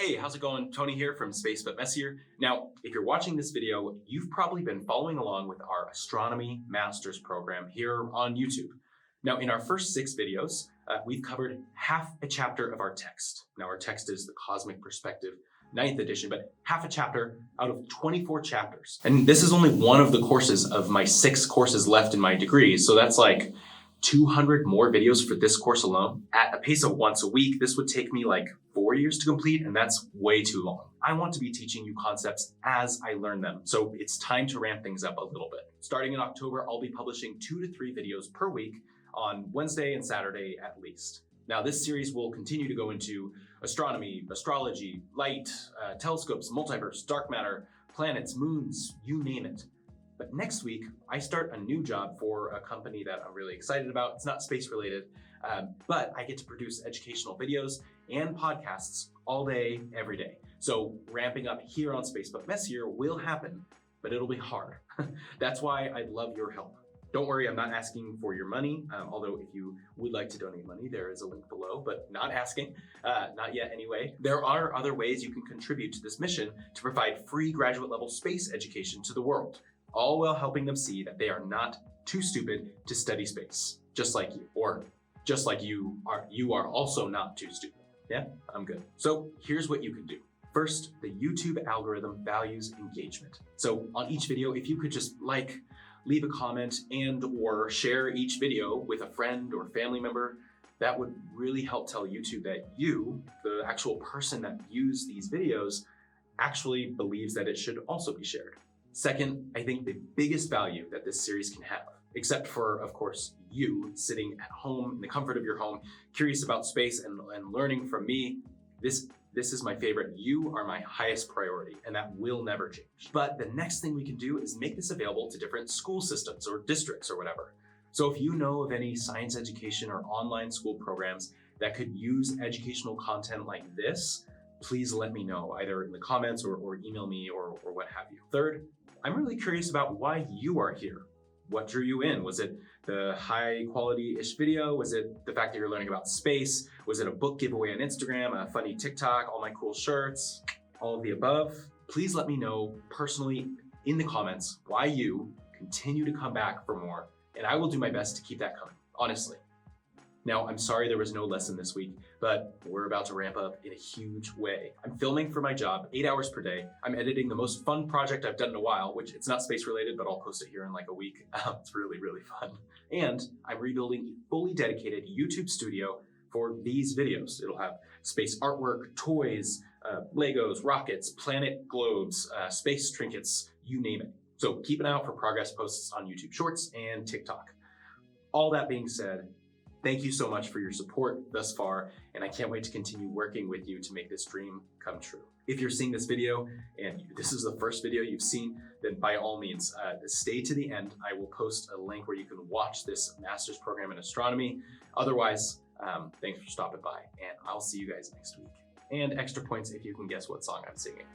Hey, how's it going? Tony here from Space but Messier. Now, if you're watching this video, you've probably been following along with our Astronomy Masters program here on YouTube. Now, in our first 6 videos, we've covered half a chapter of our text. Now, our text is the Cosmic Perspective 9th edition, but half a chapter out of 24 chapters. And this is only one of the courses of my 6 courses left in my degree, so that's like 200 more videos for this course alone. At a pace of once a week, this would take me like 4 years to complete, and that's way too long. I want to be teaching you concepts as I learn them, so it's time to ramp things up a little bit. Starting in October, I'll be publishing 2 to 3 videos per week on Wednesday and Saturday at least. Now, this series will continue to go into astronomy, astrology, light, telescopes, multiverse, dark matter, planets, moons, you name it. But next week, I start a new job for a company that I'm really excited about. It's not space related, but I get to produce educational videos and podcasts all day, every day. So ramping up here on Space but Messier will happen, but it'll be hard. That's why I'd love your help. Don't worry, I'm not asking for your money, although if you would like to donate money, there is a link below, but not asking, not yet anyway. There are other ways you can contribute to this mission to provide free graduate level space education to the world, all while helping them see that they are not too stupid to study space, just like you, or just like you are also not too stupid. Yeah, I'm good. So here's what you can do. First, the YouTube algorithm values engagement. So on each video, if you could just leave a comment and or share each video with a friend or family member, that would really help tell YouTube that you, the actual person that views these videos, actually believes that it should also be shared. Second, I think the biggest value that this series can have, except for, of course, you sitting at home in the comfort of your home, curious about space and learning from me, this is my favorite. You are my highest priority, and that will never change. But the next thing we can do is make this available to different school systems or districts or whatever. So if you know of any science education or online school programs that could use educational content like this, please let me know, either in the comments or email me or what have you. Third, I'm really curious about why you are here. What drew you in? Was it the high quality-ish video? Was it the fact that you're learning about space? Was it a book giveaway on Instagram, a funny TikTok, all my cool shirts, all of the above? Please let me know personally in the comments why you continue to come back for more, and I will do my best to keep that coming, honestly. Now, I'm sorry there was no lesson this week, but we're about to ramp up in a huge way. I'm filming for my job 8 hours per day. I'm editing the most fun project I've done in a while, which it's not space related, but I'll post it here in like a week. It's really, really fun. And I'm rebuilding a fully dedicated YouTube studio for these videos. It'll have space artwork, toys, Legos, rockets, planet globes, space trinkets, you name it. So keep an eye out for progress posts on YouTube Shorts and TikTok. All that being said, thank you so much for your support thus far, and I can't wait to continue working with you to make this dream come true. If you're seeing this video and this is the first video you've seen, then by all means, stay to the end. I will post a link where you can watch this master's program in astronomy. Otherwise, thanks for stopping by, and I'll see you guys next week. And extra points if you can guess what song I'm singing.